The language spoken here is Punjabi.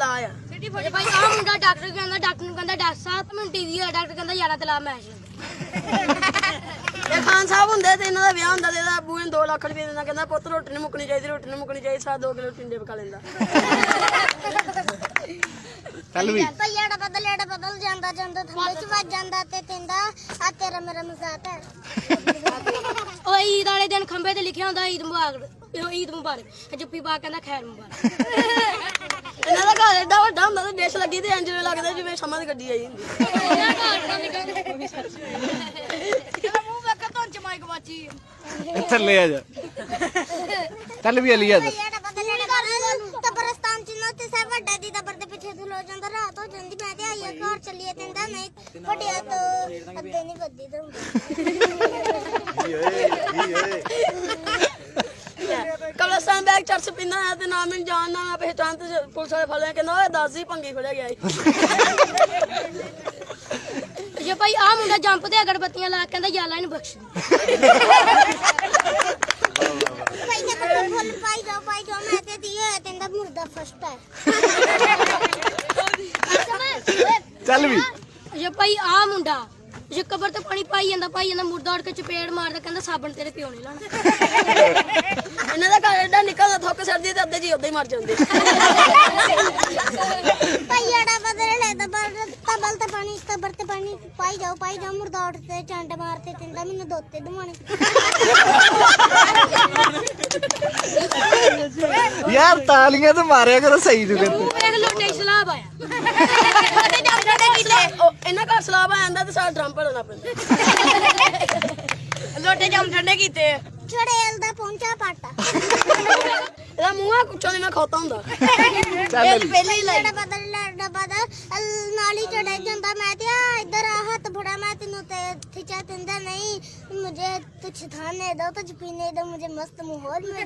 ਲਾ ਆ ਭਾਈ ਆ ਮੁੰਡਾ ਡਾਕਟਰ ਨੂੰ ਕਹਿੰਦਾ ਡਾਕਟਰ ਸਾਹਿਬ ਮੈਨੂੰ ਟੀਵੀ ਆ ਡਾਕਟਰ ਕਹਿੰਦਾ ਯਾਰਾਂ ਤੇ ਲਾ ਮੈਚ ਇਹ ਖਾਨ ਸਾਹਿਬ ਹੁੰਦੇ ਤੇ ਇਹਨਾਂ ਦਾ ਵਿਆਹ ਹੁੰਦਾ ਤੇ ਇਹਦਾ ਬੂਏ ਨੂੰ 2 ਲੱਖ ਰੁਪਏ ਦਿੰਦਾ ਕਹਿੰਦਾ ਪੁੱਤ ਰੋਟੀ ਨਹੀਂ ਮੁੱਕਣੀ ਚਾਹੀਦੀ ਸਾਰਾ 2 ਕਿਲੋ ਟਿੰਡੇ ਪਕਾ ਲੈਂਦਾ ਚੱਲ ਵੀ ਭਈਆੜਾ ਬਦਲ ਜਾਂਦਾ ਥੱਲੇ ਚ ਵੱਜ ਜਾਂਦਾ ਤੇ ਕਹਿੰਦਾ ਆ ਤੇਰਾ ਮੇਰਾ ਮਜ਼ਾਕ ਹੈ ਉਹ ਈਦ ਵਾਲੇ ਦਿਨ ਖੰਬੇ ਤੇ ਲਿਖਿਆ ਹੁੰਦਾ ਈਦ ਮੁਬਾਰਕ ਜੁੱਪੀ ਪਾ ਕਹਿੰਦਾ ਖੈਰ ਮੁਬਾਰਕ ਇਹਨਾਂ ਦਾ ਘਰ ਏਡਾ ਵੱਡਾ ਹੁੰਦਾ ਤੇ ਡਿਸ਼ ਲੱਗੀ ਤੇ ਇੰਜ ਲੱਗਦਾ ਜਿਵੇਂ ਸਮਾਂ ਦੀ ਗੱਡੀ ਆਈ ਹੁੰਦੀ ਥੱਲੇ ਆ ਜਾ ਚੱਲ ਵੀ ਅਲੀ ਆ ਜਾ ਕਬਰਸਤਾਨ ਚ ਨਾ ਤੇ ਸਭ ਵੱਡਾ ਦੀ ਦਬਰ ਦੇ ਪਿੱਛੇ ਤੋਂ ਲੋ ਜਾਂਦਾ ਰਾਤ ਹੋ ਜਾਂਦੀ ਮੈਂ ਤੇ ਆਇਆ ਘਰ ਚੱਲੀਏ ਕਹਿੰਦਾ ਨਹੀਂ ਵੱਡਿਆ ਤੋਂ ਅੱਗੇ ਨਹੀਂ ਵੱਦੀ ਤਾਂ ਕਬਰਸਤਾਨ ਬੈਗ ਚਰਚ ਪਿੰਦਾ ਆ ਤੇ ਨਾ ਮੈਨੂੰ ਜਾਣ ਨਾ ਪਹਿਚਾਣ ਤੇ ਪੁਲਿਸ ਵਾਲੇ ਫੜ ਲਿਆ ਕਹਿੰਦਾ ਓਏ ਦੱਸ ਹੀ ਭੰਗੀ ਫੜਿਆ ਗਿਆ ਜੇ ਭਾਈ ਆ ਮੁੰਡਾ ਜੰਪ ਤੇ ਅਗਰਬੱਤੀਆਂ ਲਾ ਕਹਿੰਦਾ ਯਾਲਾ ਇਹਨੂੰ ਬਖਸ਼ ਭਾਈ ਜੇ ਕੋਈ ਫੁੱਲ ਪਾਈ ਜਾਓ ਮੈਂ ਤੇ ਦੀ ਹੋਇਆ ਕਹਿੰਦਾ ਮੁਰਦਾ ਫਸਟ ਹੈ ਚੱਲ ਵੀ ਜੇ ਭਾਈ ਆ ਮੁੰਡਾ ਜੇ ਕਬਰ ਤੇ ਪਾਣੀ ਪਾਈ ਜਾਂਦਾ ਮੁਰਦਾ ਉੜ ਕੇ ਚਪੇੜ ਮਾਰਦਾ ਕਹਿੰਦਾ ਸਾਬਣ ਤੇਰੇ ਪਿਓ ਨੇ ਲਾਣਾ ਇਹਨਾਂ ਦਾ ਘਰ ਏਡਾ ਨਿਕਲਦਾ ਥੁੱਕ ਸਰਦੀ ਤੇ ਅੱਧੇ ਜੀ ਉਦਾਂ ਹੀ ਮਰ ਜਾਂਦੇ ਭਈਆੜਾ ਬਦਲ ਲੈ ਤਬਲ ਤੇ ਪਾਣੀ ਕਬਰ ਤੇ ਪਾਣੀ ਪਾਈ ਜਾਓ ਮੁਰਦਾ ਉੜ ਤੇ ਚੰਡ ਮਾਰਤੇ ਕਹਿੰਦਾ ਮੈਨੂੰ ਦੋਤੇ ਦਵਾਣੇ ਯਾਰ ਤਾਲੀਆਂ ਤੇ ਮਾਰਿਆ ਕਰੋ ਸਹੀ ਜੁਗੇ ਤੂੰ ਵੇਖ ਲੋਟੇ ਸਲਾਬ ਆਇਆ ਇਹਨਾਂ ਘਰ ਸਲਾਬ ਆ ਜਾਂਦਾ ਤੇ ਸਾਡਾ ਡਰਮ ਭਰਨਾ ਪੈਂਦਾ ਲੋਟੇ ਜਮ ਠੰਡੇ ਕੀਤੇ ਛੜੇਲ ਦਾ ਪਹੁੰਚਾ ਪਾਟਾ ਇਹਦਾ ਮੂੰਹਾਂ ਕੁੱਚੋਂ ਦੀ ਮੈਂ ਖੋਤਾ ਹੁੰਦਾ ਚੱਲ ਪਹਿਲੇ ਹੀ ਲਾਈ ਨਾਲੀ ਚੜੇ ਜਾਂਦਾ ਮੈਂ ਤੇ ਆ ਇੱਧਰ ਆ ਹੱਥ ਫੜਾ ਮੈਂ ਤੈਨੂੰ ਤੇ ਖਿਚਾ ਦਿੰਦਾ ਨਹੀਂ मुझे तुझ थाने दो तुझ पीने दो मुझे मस्त माहौल में